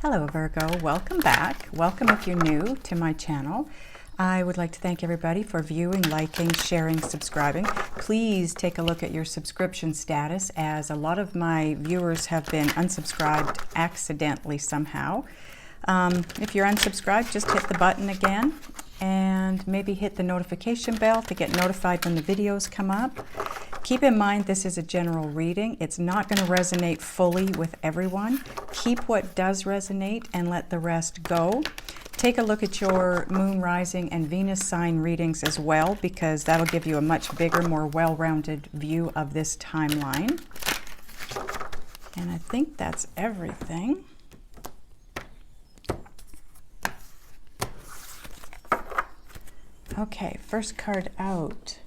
Hello Virgo, welcome back. Welcome if you're new to my channel. I would like to thank everybody for viewing, liking, sharing, subscribing. Please take a look at your subscription status, as a lot of my viewers have been unsubscribed accidentally somehow. If you're unsubscribed, just hit the button again and maybe hit the notification bell to get notified when the videos come up. Keep in mind this is a general reading. It's not going to resonate fully with everyone. Keep what does resonate and let the rest go. Take a look at your moon, rising, and Venus sign readings as well, because that'll give you a much bigger, more well-rounded view of this timeline. And I think that's everything. Okay, first card out.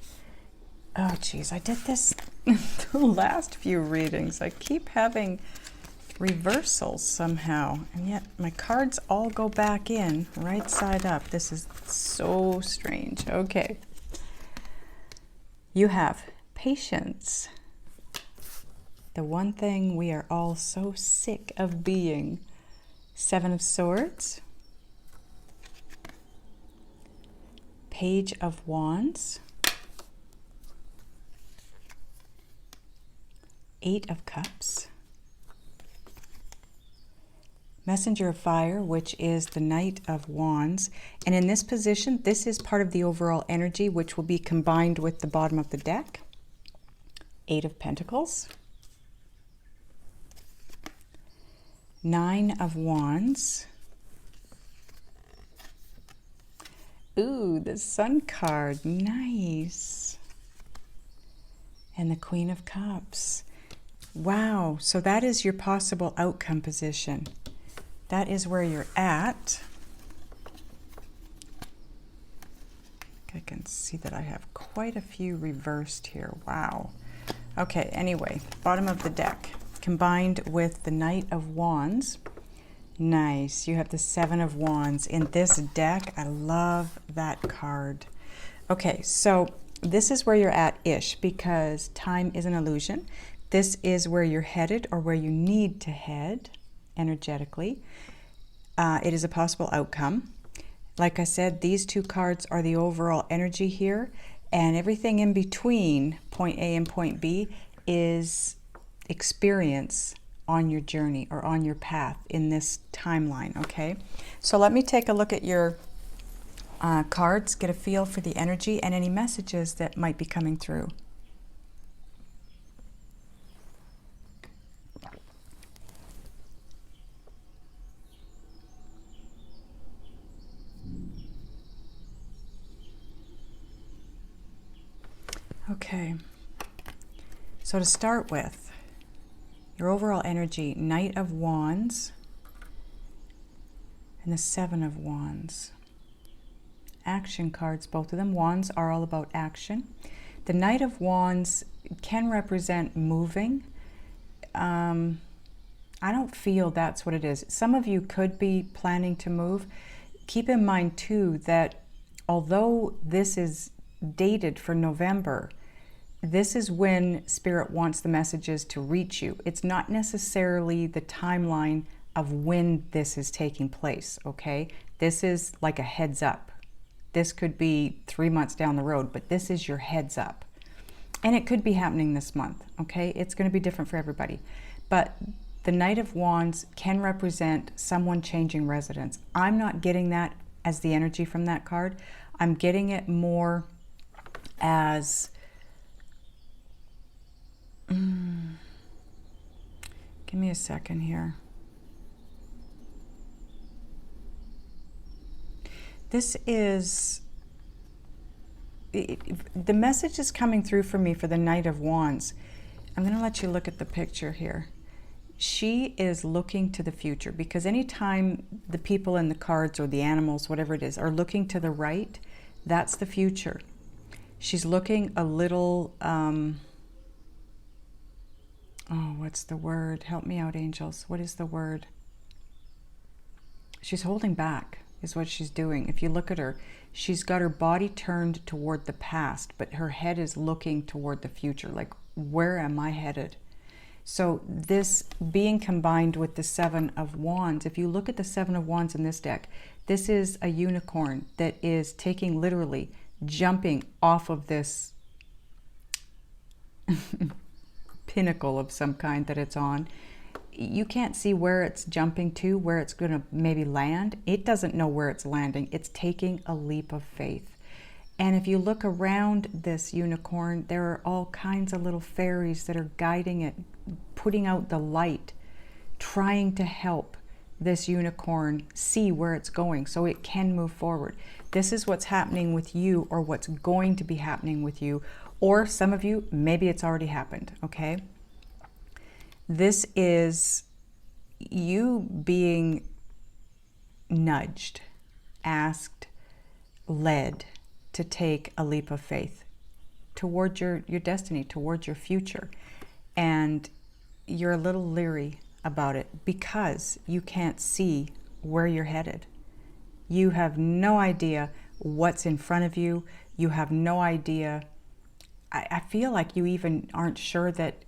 Oh geez, I did this the last few readings. I keep having reversals somehow, and yet my cards all go back in right side up. This is so strange. Okay. You have patience. The one thing we are all so sick of being. Seven of Swords. Page of Wands. Eight of Cups. Messenger of Fire, which is the Knight of Wands. And in this position, this is part of the overall energy, which will be combined with the bottom of the deck. Eight of Pentacles. Nine of Wands. Ooh, the Sun card, nice. And the Queen of Cups. Wow, so that is your possible outcome position. That is where you're at. I can see that I have quite a few reversed here. Wow. Okay, anyway, bottom of the deck, combined with the Knight of Wands. Nice. You have the Seven of Wands in this deck. I love that card. Okay, so this is where you're at-ish, because time is an illusion. This is where you're headed, or where you need to head energetically. It is a possible outcome. Like I said, these two cards are the overall energy here, and everything in between point A and point B is experience on your journey or on your path in this timeline. Okay, so let me take a look at your cards, get a feel for the energy and any messages that might be coming through. Okay, so to start with, your overall energy, Knight of Wands and the Seven of Wands. Action cards, both of them. Wands are all about action. The Knight of Wands can represent moving. I don't feel that's what it is. Some of you could be planning to move. Keep in mind too that although this is dated for November, this is when Spirit wants the messages to reach you. It's not necessarily the timeline of when this is taking place, okay? This is like a heads up. This could be 3 months down the road, but this is your heads up. And it could be happening this month, okay? It's going to be different for everybody. But the Knight of Wands can represent someone changing residence. I'm not getting that as the energy from that card. I'm getting it more as... Give me a second here. This is... the message is coming through for me for the Knight of Wands. I'm going to let you look at the picture here. She is looking to the future, because anytime the people in the cards or the animals, whatever it is, are looking to the right, that's the future. She's looking a little... oh, what's the word? Help me out, angels. What is the word? She's holding back, is what she's doing. If you look at her, she's got her body turned toward the past, but her head is looking toward the future. Like, where am I headed? So this being combined with the Seven of Wands, if you look at the Seven of Wands in this deck, this is a unicorn that is taking, literally jumping off of this pinnacle of some kind that it's on. You can't see where it's jumping to, where it's going to maybe land. It doesn't know where it's landing. It's taking a leap of faith. And if you look around this unicorn, there are all kinds of little fairies that are guiding it, putting out the light, trying to help this unicorn see where it's going so it can move forward. This is what's happening with you, or what's going to be happening with you. Or some of you, maybe it's already happened, okay? This is you being nudged, asked, led to take a leap of faith toward your destiny, towards your future. And you're a little leery about it because you can't see where you're headed. You have no idea what's in front of you. You have no idea. I feel like you even aren't sure that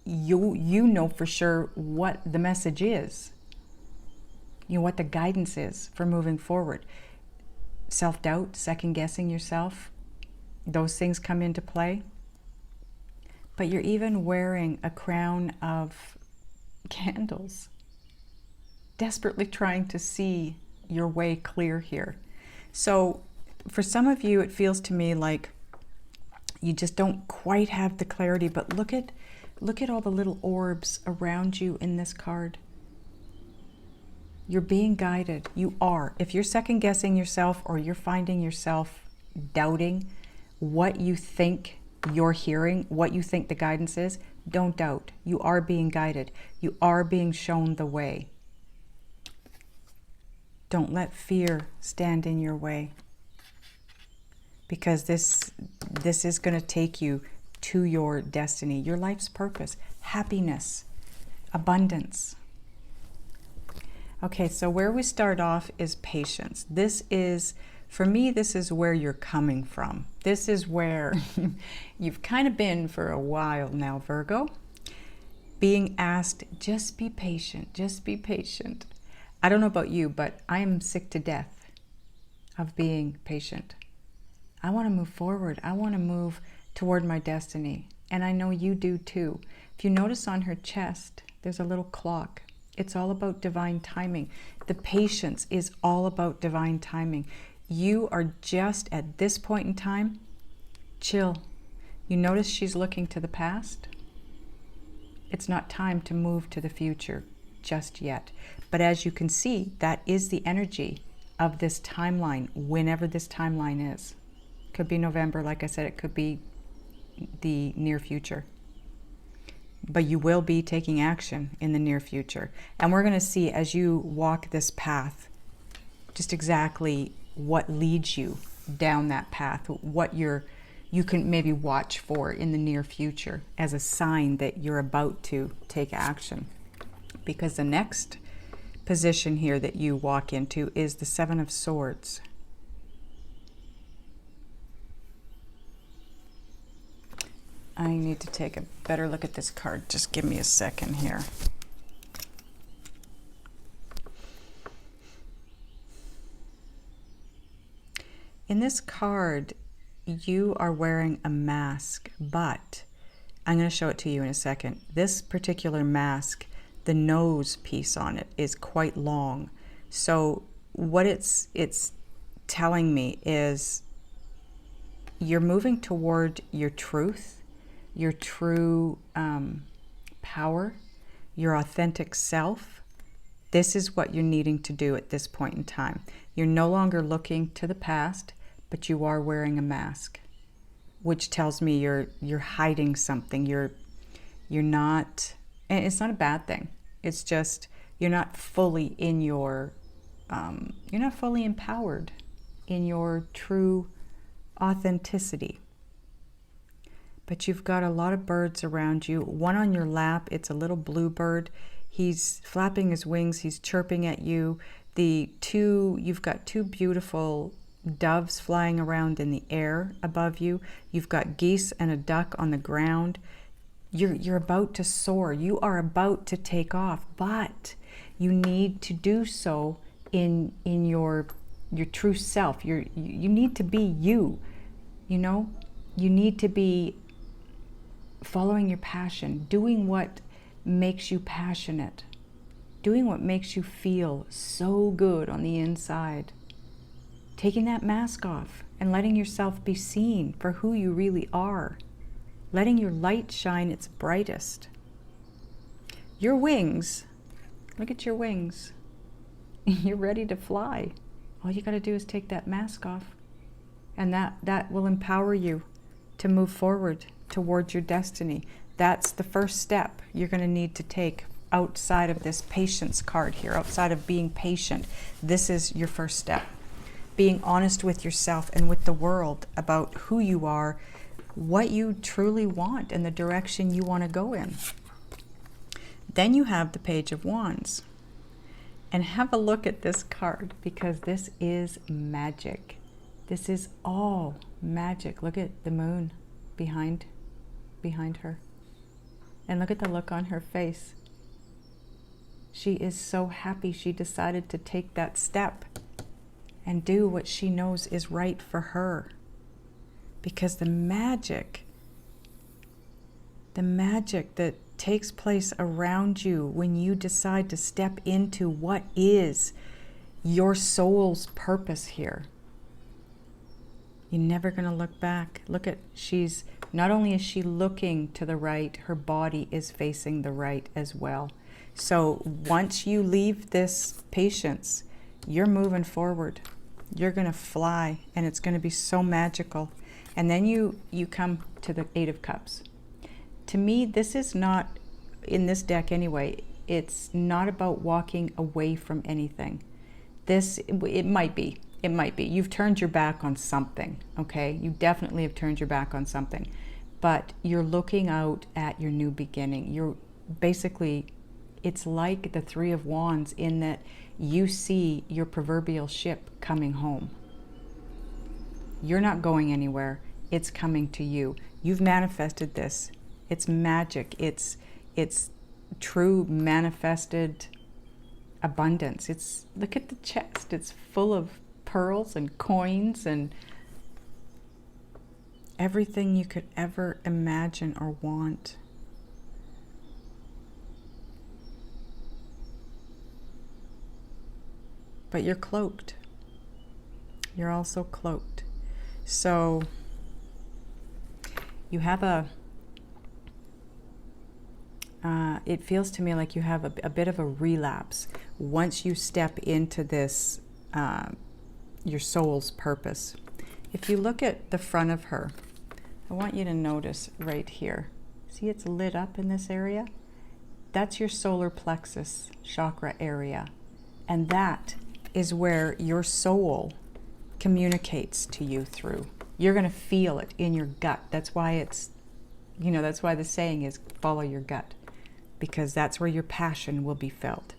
you know for sure what the message is, you know, what the guidance is for moving forward. Self-doubt, second-guessing yourself, those things come into play. But you're even wearing a crown of candles, desperately trying to see your way clear here. So for some of you, it feels to me like you just don't quite have the clarity, but look at all the little orbs around you in this card. You're being guided. You are. If you're second guessing yourself, or you're finding yourself doubting what you think you're hearing, what you think the guidance is, don't doubt. You are being guided. You are being shown the way. Don't let fear stand in your way, because this is going to take you to your destiny, your life's purpose, happiness, abundance. Okay, so where we start off is patience. This is, for me, this is where you're coming from. This is where you've kind of been for a while now, Virgo. Being asked, just be patient, just be patient. I don't know about you, but I am sick to death of being patient. I want to move forward. I want to move toward my destiny. And I know you do too. If you notice on her chest, there's a little clock. It's all about divine timing. The patience is all about divine timing. You are just at this point in time, chill. You notice she's looking to the past? It's not time to move to the future just yet. But as you can see, that is the energy of this timeline, whenever this timeline is. Could be November, like I said, it could be the near future. But you will be taking action in the near future. And we're going to see, as you walk this path, just exactly what leads you down that path, what you can maybe watch for in the near future as a sign that you're about to take action. Because the next position here that you walk into is the Seven of Swords. I need to take a better look at this card. Just give me a second here. In this card, you are wearing a mask, but I'm going to show it to you in a second. This particular mask, the nose piece on it is quite long. So what it's telling me is you're moving toward your truth, your true power, your authentic self. This is what you're needing to do at this point in time. You're no longer looking to the past, but you are wearing a mask, which tells me you're hiding something. You're not, and it's not a bad thing. It's just you're not fully in your, you're not fully empowered in your true authenticity. But you've got a lot of birds around you. One on your lap, it's a little blue bird. He's flapping his wings, he's chirping at you. You've got two beautiful doves flying around in the air above you. You've got geese and a duck on the ground. You're about to soar. You are about to take off, but you need to do so in your true self. You need to be you. You know, you need to be following your passion, doing what makes you passionate, doing what makes you feel so good on the inside, taking that mask off and letting yourself be seen for who you really are, letting your light shine its brightest. Your wings, look at your wings. You're ready to fly. All you got to do is take that mask off, and that will empower you to move forward towards your destiny. That's the first step you're going to need to take outside of this patience card here, outside of being patient. This is your first step. Being honest with yourself and with the world about who you are, what you truly want, and the direction you want to go in. Then you have the Page of Wands. And have a look at this card, because this is magic. This is all magic. Look at the moon behind her. And look at the look on her face. She is so happy she decided to take that step and do what she knows is right for her. Because the magic that takes place around you when you decide to step into what is your soul's purpose here. You're never going to look back. Look at, not only is she looking to the right, her body is facing the right as well. So once you leave this patience, you're moving forward. You're going to fly, and it's going to be so magical. And then you come to the Eight of Cups. To me, this is not, in this deck anyway, it's not about walking away from anything. It might be. You've turned your back on something, okay? You definitely have turned your back on something. But you're looking out at your new beginning. You're basically, it's like the Three of Wands in that you see your proverbial ship coming home. You're not going anywhere. It's coming to you. You've manifested this. It's magic. It's true manifested abundance. Look at the chest. It's full of pearls and coins and everything you could ever imagine or want. But you're cloaked. You're also cloaked. So you have it feels to me like you have a bit of a relapse once you step into this, your soul's purpose. If you look at the front of her, I want you to notice right here. See, it's lit up in this area? That's your solar plexus chakra area. And that is where your soul communicates to you through. You're going to feel it in your gut. That's why that's why the saying is follow your gut, because that's where your passion will be felt.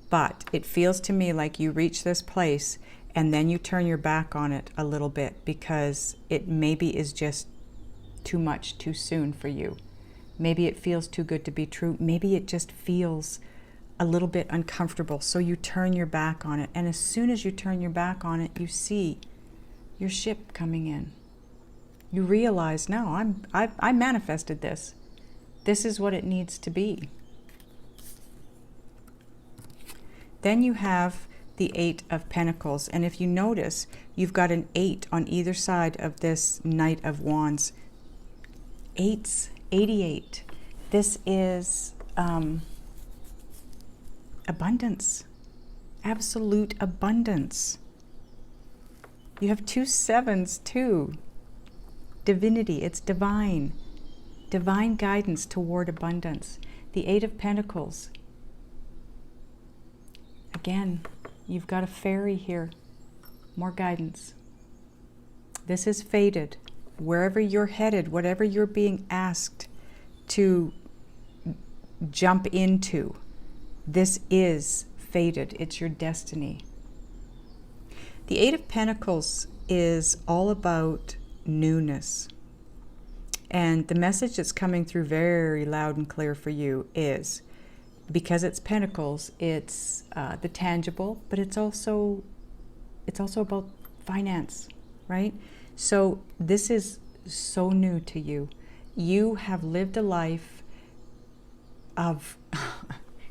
But it feels to me like you reach this place and then you turn your back on it a little bit because it maybe is just too much too soon for you. Maybe it feels too good to be true. Maybe it just feels a little bit uncomfortable. So you turn your back on it. And as soon as you turn your back on it, you see your ship coming in. You realize, no, I manifested this. This is what it needs to be. Then you have the Eight of Pentacles. And if you notice, you've got an 8 on either side of this Knight of Wands. 8's 88. This is abundance. Absolute abundance. You have 2 7s too. Divinity. It's divine. Divine guidance toward abundance. The Eight of Pentacles. Again, you've got a fairy here. More guidance. This is fated. Wherever you're headed, whatever you're being asked to jump into, this is fated. It's your destiny. The Eight of Pentacles is all about newness. And the message that's coming through very loud and clear for you is, because it's Pentacles, it's the tangible, but it's also about finance, right? So this is so new to you. You have lived a life of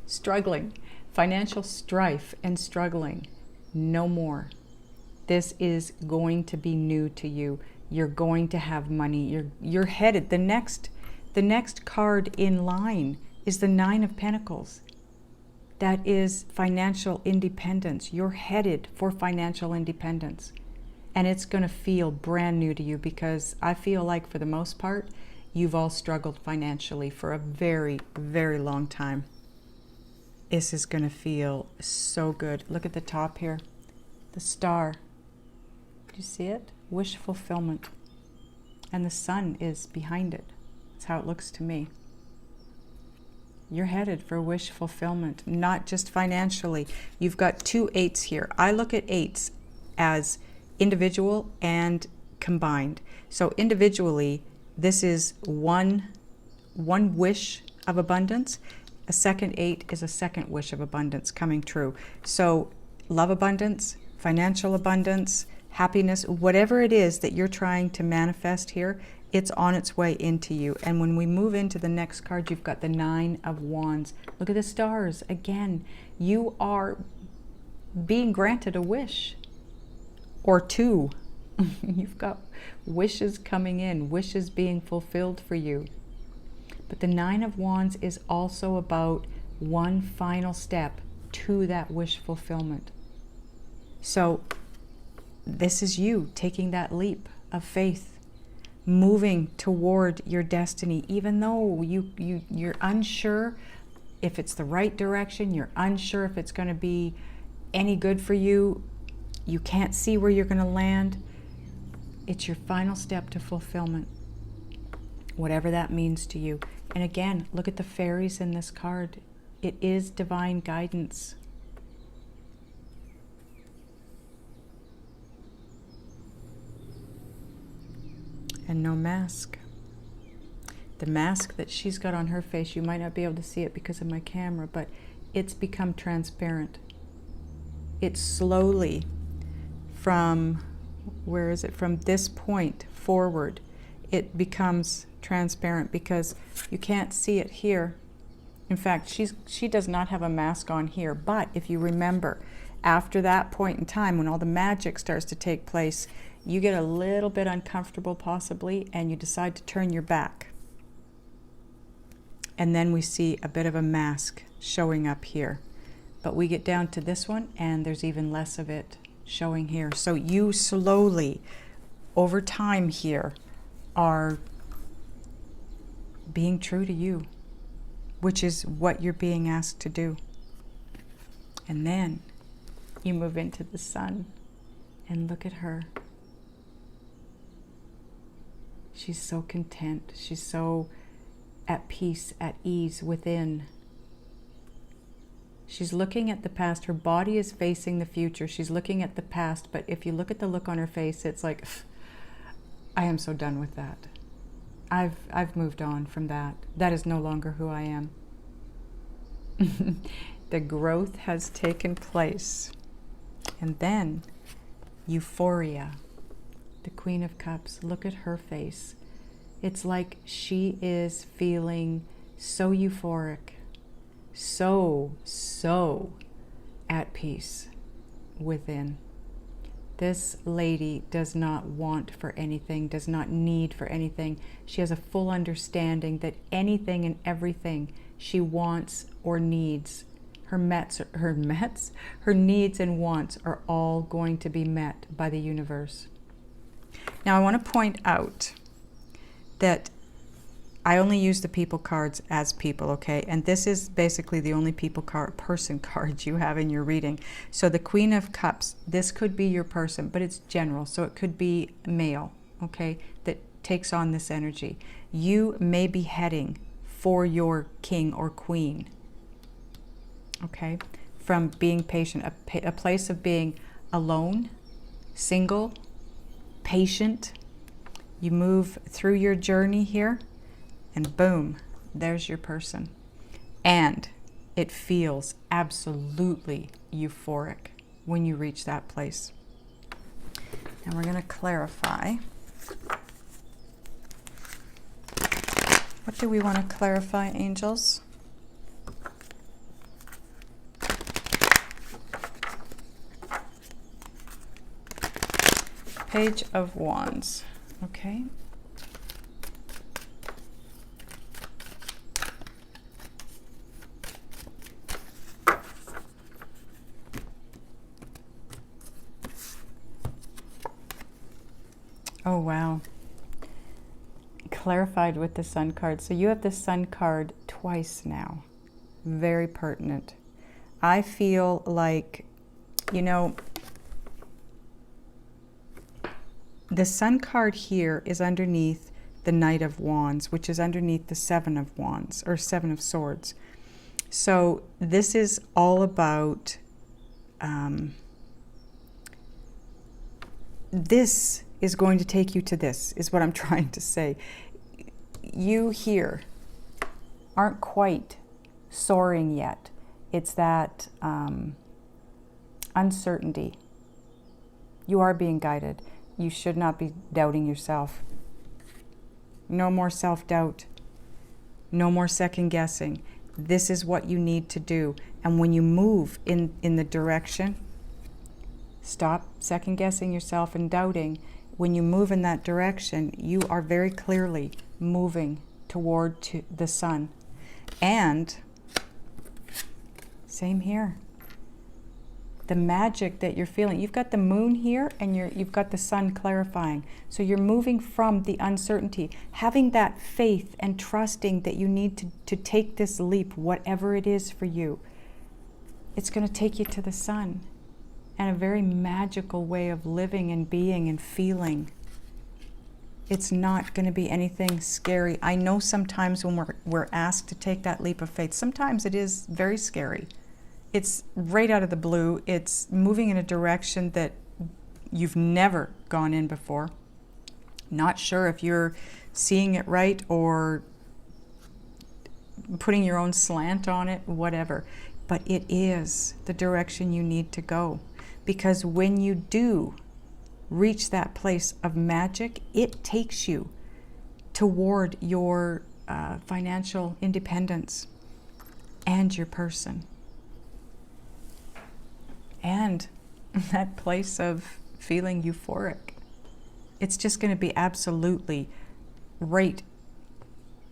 struggling, financial strife and struggling. No more. This is going to be new to you. You're going to have money. You're headed. The next card in line is the Nine of Pentacles. That is financial independence. You're headed for financial independence. And it's going to feel brand new to you, because I feel like for the most part, you've all struggled financially for a very, very long time. This is going to feel so good. Look at the top here. The star. Do you see it? Wish fulfillment. And the sun is behind it. That's how it looks to me. You're headed for wish fulfillment, not just financially. You've got 2 8s here. I look at 8s as individual and combined. So individually, this is one wish of abundance. A second 8 is a second wish of abundance coming true. So love abundance, financial abundance, happiness, whatever it is that you're trying to manifest here, it's on its way into you. And when we move into the next card, you've got the Nine of Wands. Look at the stars. Again, you are being granted a wish or 2. You've got wishes coming in, wishes being fulfilled for you. But the Nine of Wands is also about one final step to that wish fulfillment. So this is you taking that leap of faith, moving toward your destiny, even though you're unsure if it's the right direction, you're unsure if it's going to be any good for you, you can't see where you're going to land. It's your final step to fulfillment, whatever that means to you. And again, look at the fairies in this card. It is divine guidance. And no mask. The mask that she's got on her face, you might not be able to see it because of my camera, but it's become transparent. It's slowly from, where is it? From this point forward, it becomes transparent because you can't see it here. In fact, she does not have a mask on here, but if you remember, after that point in time, when all the magic starts to take place, you get a little bit uncomfortable possibly, and you decide to turn your back. And then we see a bit of a mask showing up here. But we get down to this one, and there's even less of it showing here. So you slowly, over time here, are being true to you, which is what you're being asked to do. And then you move into the sun, and look at her. She's so content. She's so at peace, at ease within. She's looking at the past. Her body is facing the future. She's looking at the past, but if you look at the look on her face, it's like, I am so done with that. I've moved on from that. That is no longer who I am. The growth has taken place. And then Euphoria. The Queen of Cups, look at her face. It's like she is feeling so euphoric, so at peace within. This lady does not want for anything, does not need for anything. She has a full understanding that anything and everything she wants or needs, her needs and wants are all going to be met by the universe. Now I want to point out that I only use the people cards as people, okay? And this is basically the only person card you have in your reading. So the Queen of Cups, this could be your person, but it's general. So it could be male, okay, that takes on this energy. You may be heading for your king or queen, okay? From being patient, a place of being alone, single, patient. You move through your journey here, and boom, there's your person. And it feels absolutely euphoric when you reach that place. And we're going to clarify. What do we want to clarify, angels? Page of Wands. Okay. Oh, wow. Clarified with the Sun card. So you have the Sun card twice now. Very pertinent. I feel like, you know, the Sun card here is underneath the Knight of Wands, which is underneath the Seven of Wands, or Seven of Swords. So this is all about, this is going to take you to this, is what I'm trying to say. You here aren't quite soaring yet. It's that uncertainty. You are being guided. You should not be doubting yourself. No more self-doubt. No more second guessing. This is what you need to do. And when you move in the direction, stop second guessing yourself and doubting. When you move in that direction, you are very clearly moving toward the sun. And same here. The magic that you're feeling. You've got the moon here and you've got the sun clarifying. So you're moving from the uncertainty, having that faith and trusting that you need to take this leap, whatever it is for you. It's going to take you to the sun. And a very magical way of living and being and feeling. It's not going to be anything scary. I know sometimes when we're asked to take that leap of faith, sometimes it is very scary. It's right out of the blue. It's moving in a direction that you've never gone in before. Not sure if you're seeing it right or putting your own slant on it, whatever. But it is the direction you need to go. Because when you do reach that place of magic, it takes you toward your financial independence and your person. And that place of feeling euphoric. It's just going to be absolutely right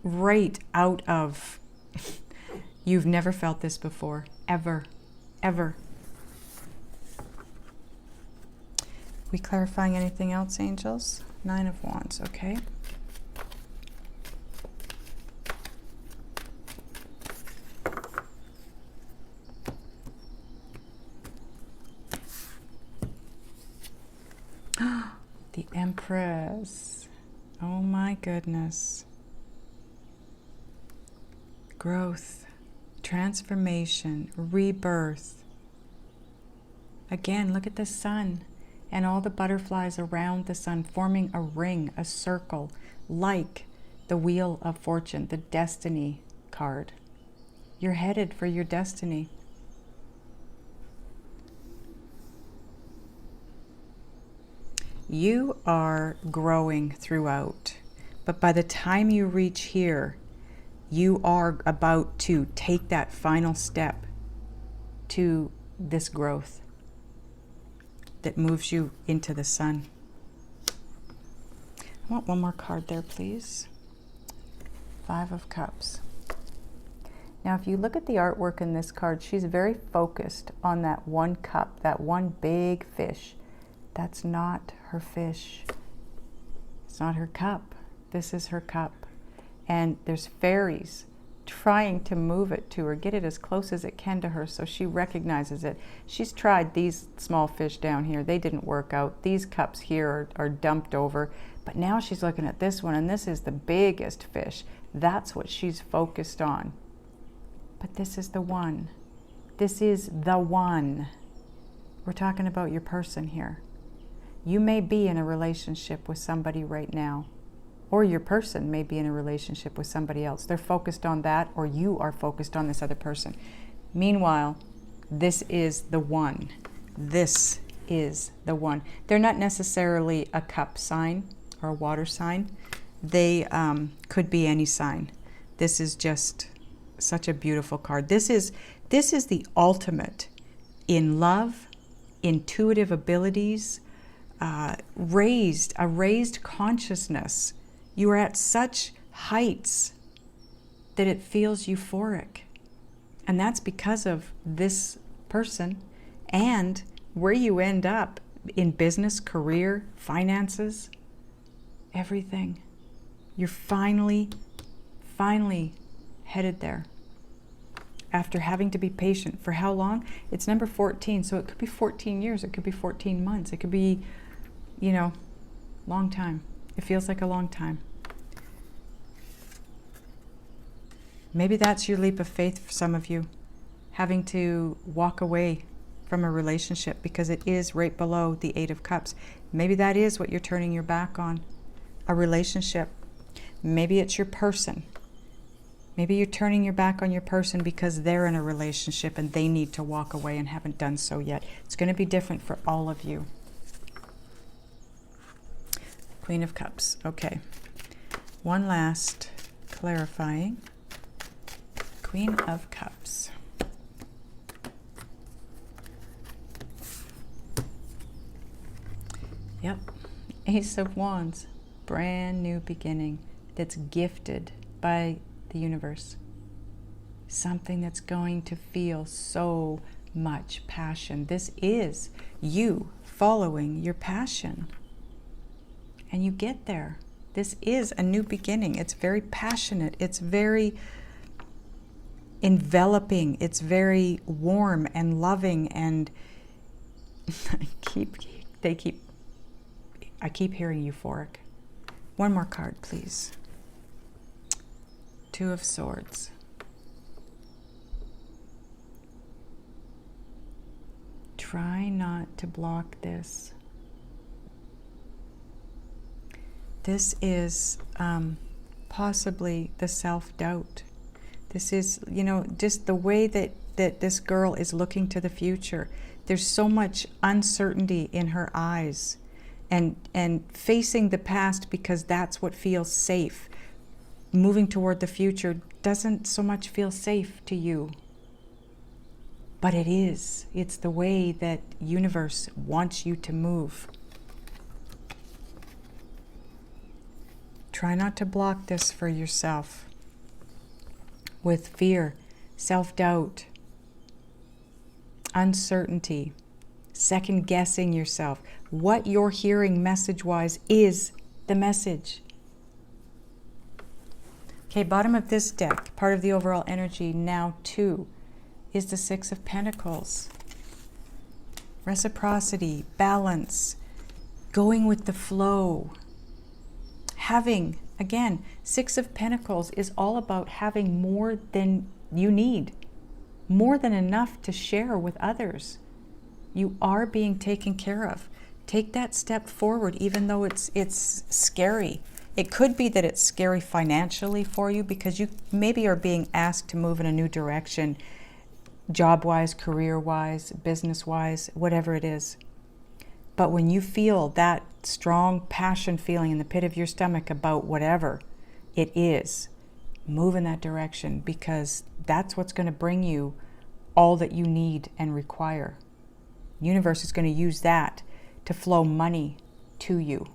out of, you've never felt this before, ever, ever. We clarifying anything else, angels? Nine of Wands, okay. The Empress. Oh my goodness. Growth, transformation, rebirth. Again, look at the sun. And all the butterflies around the sun forming a ring, a circle, like the Wheel of Fortune, the Destiny card. You're headed for your destiny. You are growing throughout, but by the time you reach here, you are about to take that final step to this growth that moves you into the sun. I want one more card there, please. Five of Cups. Now, if you look at the artwork in this card, she's very focused on that one cup, that one big fish. That's not her fish. It's not her cup. This is her cup. And there's fairies trying to move it to her, get it as close as it can to her so she recognizes it. She's tried these small fish down here. They didn't work out. These cups here are dumped over. But now she's looking at this one, and this is the biggest fish. That's what she's focused on. But this is the one. This is the one. We're talking about your person here. You may be in a relationship with somebody right now. Or your person may be in a relationship with somebody else. They're focused on that, or you are focused on this other person. Meanwhile, this is the one. This is the one. They're not necessarily a cup sign or a water sign. They could be any sign. This is just such a beautiful card. This is the ultimate in love, intuitive abilities, a raised consciousness. You are at such heights that it feels euphoric. And that's because of this person and where you end up in business, career, finances, everything. You're finally headed there. After having to be patient for how long? It's number 14, so it could be 14 years, it could be 14 months, it could be, long time. It feels like a long time. Maybe that's your leap of faith for some of you, having to walk away from a relationship because it is right below the 8 of Cups. Maybe that is what you're turning your back on, a relationship. Maybe it's your person. Maybe you're turning your back on your person because they're in a relationship and they need to walk away and haven't done so yet. It's going to be different for all of you. Queen of Cups. Okay. One last clarifying. Queen of Cups. Yep. Ace of Wands. Brand new beginning that's gifted by the universe. Something that's going to feel so much passion. This is you following your passion. And you get there. This is a new beginning. It's very passionate. It's very enveloping. It's very warm and loving, and I keep hearing euphoric. One more card, please. 2 of Swords. Try not to block this. This is possibly the self-doubt. This is, just the way that this girl is looking to the future. There's so much uncertainty in her eyes, and facing the past because that's what feels safe. Moving toward the future doesn't so much feel safe to you. But it is. It's the way that universe wants you to move. Try not to block this for yourself with fear, self-doubt, uncertainty, second-guessing yourself. What you're hearing message-wise is the message. Okay, bottom of this deck, part of the overall energy now too, is the 6 of Pentacles. Reciprocity, balance, going with the flow. Having, again, 6 of Pentacles is all about having more than you need, more than enough to share with others. You are being taken care of. Take that step forward, even though it's scary. It could be that it's scary financially for you because you maybe are being asked to move in a new direction, job-wise, career-wise, business-wise, whatever it is. But when you feel that strong passion feeling in the pit of your stomach about whatever it is, move in that direction, because that's what's going to bring you all that you need and require. The universe is going to use that to flow money to you.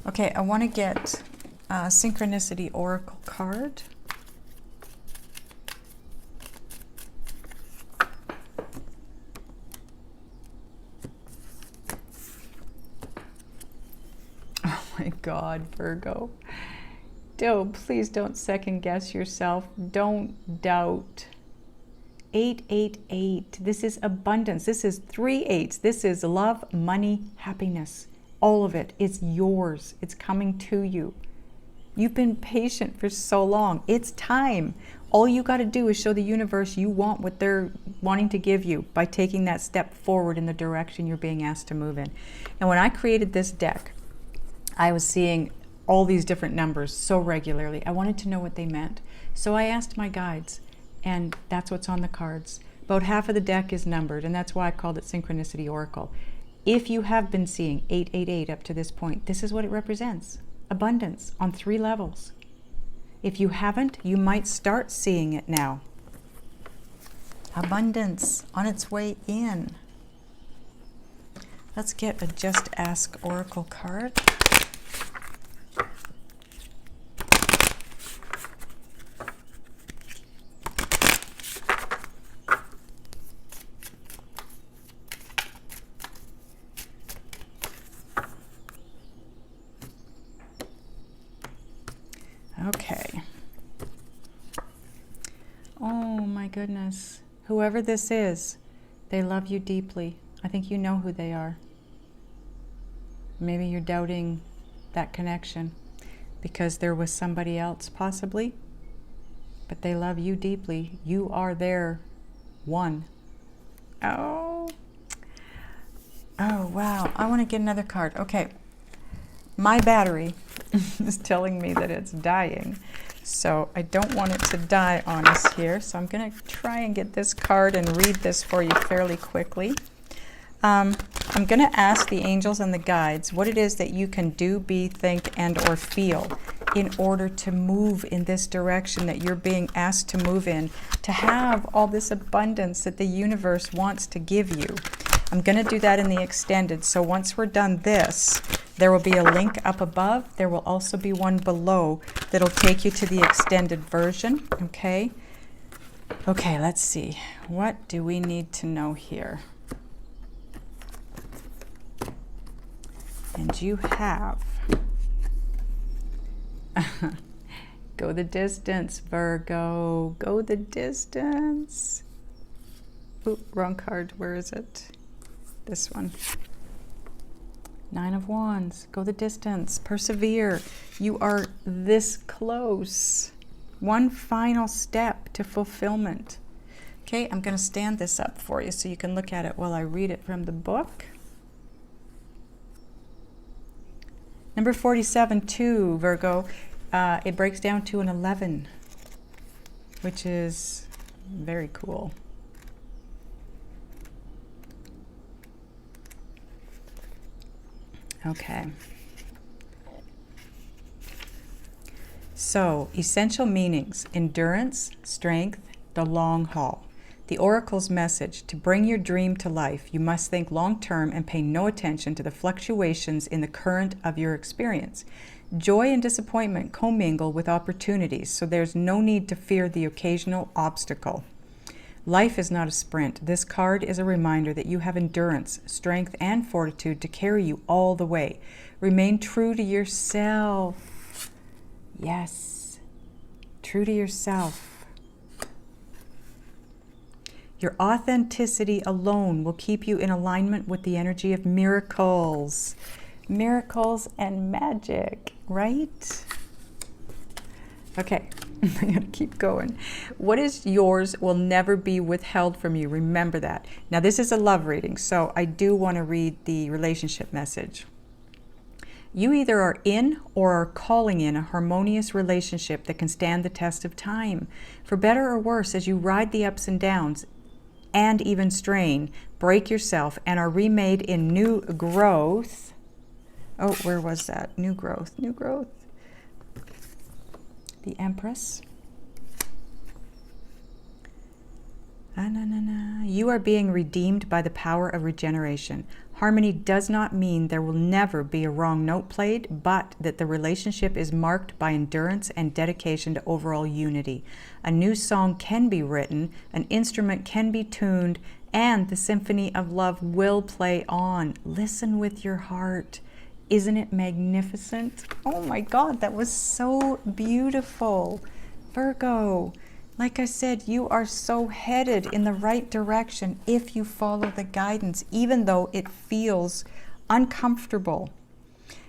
Okay, I want to get a Synchronicity Oracle card. Oh my God, Virgo. Please don't second guess yourself. Don't doubt. 888. This is abundance. This is 3 8s. This is love, money, happiness. All of it is yours. It's coming to you. You've been patient for so long. It's time. All you got to do is show the universe you want what they're wanting to give you by taking that step forward in the direction you're being asked to move in. And when I created this deck, I was seeing all these different numbers so regularly. I wanted to know what they meant. So I asked my guides, and that's what's on the cards. About half of the deck is numbered, and that's why I called it Synchronicity Oracle. If you have been seeing 888 up to this point, this is what it represents. Abundance on 3 levels. If you haven't, you might start seeing it now. Abundance on its way in. Let's get a Just Ask Oracle card. Okay. Oh my goodness. Whoever this is, they love you deeply. I think you know who they are. Maybe you're doubting that connection because there was somebody else possibly, but they love you deeply. You are their one. Oh wow. I want to get another card. Okay. My battery is telling me that it's dying. So I don't want it to die on us here. So I'm going to try and get this card and read this for you fairly quickly. I'm going to ask the angels and the guides what it is that you can do, be, think, and or feel in order to move in this direction that you're being asked to move in, to have all this abundance that the universe wants to give you. I'm going to do that in the extended. So once we're done this, there will be a link up above. There will also be one below that'll take you to the extended version. Okay. Okay, let's see. What do we need to know here? And you have go the distance, Virgo. Go the distance. Ooh, wrong card. Where is it? This one. 9 of Wands. Go the distance. Persevere. You are this close. One final step to fulfillment. Okay, I'm going to stand this up for you so you can look at it while I read it from the book. Number 47, 2, Virgo. It breaks down to an 11, which is very cool. Okay. So, essential meanings: endurance, strength, the long haul. The Oracle's message: to bring your dream to life, you must think long-term and pay no attention to the fluctuations in the current of your experience. Joy and disappointment commingle with opportunities, so there's no need to fear the occasional obstacle. Life is not a sprint. This card is a reminder that you have endurance, strength, and fortitude to carry you all the way. Remain true to yourself. Yes, true to yourself. Your authenticity alone will keep you in alignment with the energy of miracles. Miracles and magic, right? Okay, I'm going to keep going. What is yours will never be withheld from you. Remember that. Now, this is a love reading, so I do want to read the relationship message. You either are in or are calling in a harmonious relationship that can stand the test of time. For better or worse, as you ride the ups and downs and even strain, break yourself, and are remade in new growth. Oh, where was that? New growth, new growth. The Empress. You are being redeemed by the power of regeneration. Harmony does not mean there will never be a wrong note played, but that the relationship is marked by endurance and dedication to overall unity. A new song can be written, an instrument can be tuned, and the symphony of love will play on. Listen with your heart. Isn't it magnificent? Oh my God, that was so beautiful. Virgo, like I said, you are so headed in the right direction if you follow the guidance, even though it feels uncomfortable.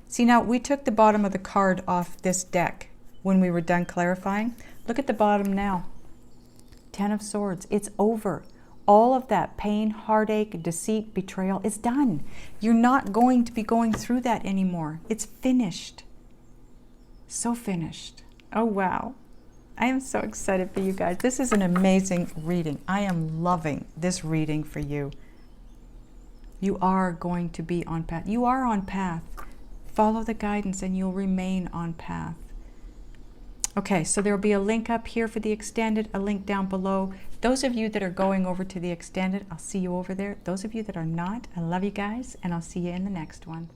See, now we took the bottom of the card off this deck when we were done clarifying. Look at the bottom now. 10 of Swords. It's over. all of that pain, heartache, deceit, betrayal is done. You're not going to be going through that anymore. It's finished. So finished. Oh, wow. I am so excited for you guys. This is an amazing reading. I am loving this reading for you. You are going to be on path. You are on path. Follow the guidance and you'll remain on path. Okay, so there will be a link up here for the extended, a link down below. Those of you that are going over to the extended, I'll see you over there. Those of you that are not, I love you guys, and I'll see you in the next one.